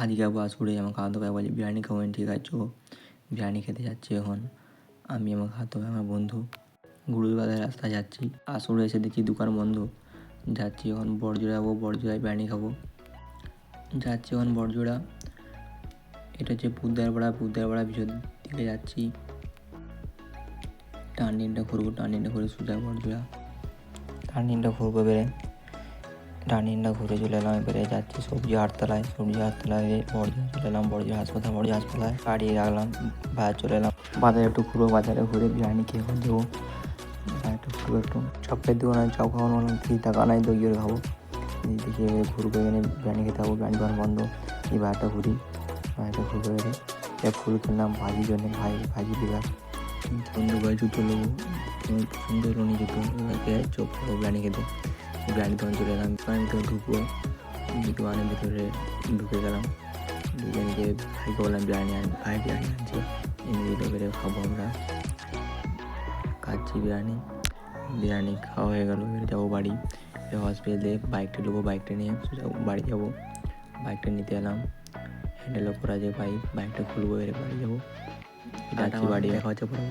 আজকে যাবো আসুরে, আমার খাওয়াতে হবে, বলে বিরিয়ানি খাবো। ঠিক আছে চো, বিরিয়ানি খেতে যাচ্ছি এখন আমি, আমার খাওয়াতে হবে, আমার বন্ধু। গুরুবাজার রাস্তায় যাচ্ছি, আসুরে এসে দেখি দোকান বন্ধ। যাচ্ছি এখন বড়জোড়া যাবো, বড়জোড়ায় বিরিয়ানি খাবো। যাচ্ছি এখন বড়জোড়া, এটা হচ্ছে বুদ্ধের পাড়া ভিতর দিকে যাচ্ছি। টার্নিংটা ঘুরবো, টার্নিংটা ঘুরে সোজা বড়জোড়া, টার্নিংটা ঘুরবো, এবারে টার্নিংটা ঘুরে চলে এলাম। এবারে যাচ্ছি সবজি হাটতলায় বড়জোড়া চলে এলাম, বড়জোড়া হাসপাতালায় গাড়ি রাখলাম, বাজার চলে এলাম। বাজারে একটু ঘুরবো, বাজারে ঘুরে বিরিয়ানি খেয়ে দেবো। একটু ঘুরবো, একটু চপের দোকানে চপ খাওয়ানো, ঠিক টাকা নাই তো গিয়ে খাবো। দেখি এবারে ঘুরবো, এখানে বিরিয়ানি খেতে খাবো, বিরিয়ানি দোকান বন্ধ। এই বাজারটা ঘুরি, বাজারটা ঘুরবো। এবারে ফুল কিনলাম ভাজির জন্য, ভাজি দিলাম। বন্ধু ভাই জুতো নেবো, পছন্দ হলো নি জুতো, এবারে চপ খাবো বিরিয়ানি খেতে। বিরিয়ানি দোকান চলে এলাম, দোকানের ভিতরে ঢুকবো, দোকানের ভিতরে ঢুকে গেলাম। ঢুকে গিয়ে ভাইকে বললাম বিরিয়ানি ভাই বিরিয়ানি আনছে, এনে দিল, বেড়ে খাবো আমরা। খাচ্ছি বিরিয়ানি খাওয়া হয়ে গেলো। এবারে যাবো বাড়ি, হসপিটালে বাইকটা নেবো, বাইকটা নিয়ে বাড়ি যাবো। বাইকটা নিতে এলাম, হ্যান্ডেলও করা যায় বাইকটা খুলবো, এবারে বাড়ি যাবো। যাচ্ছি বাড়ি, দেখা হচ্ছে পরে।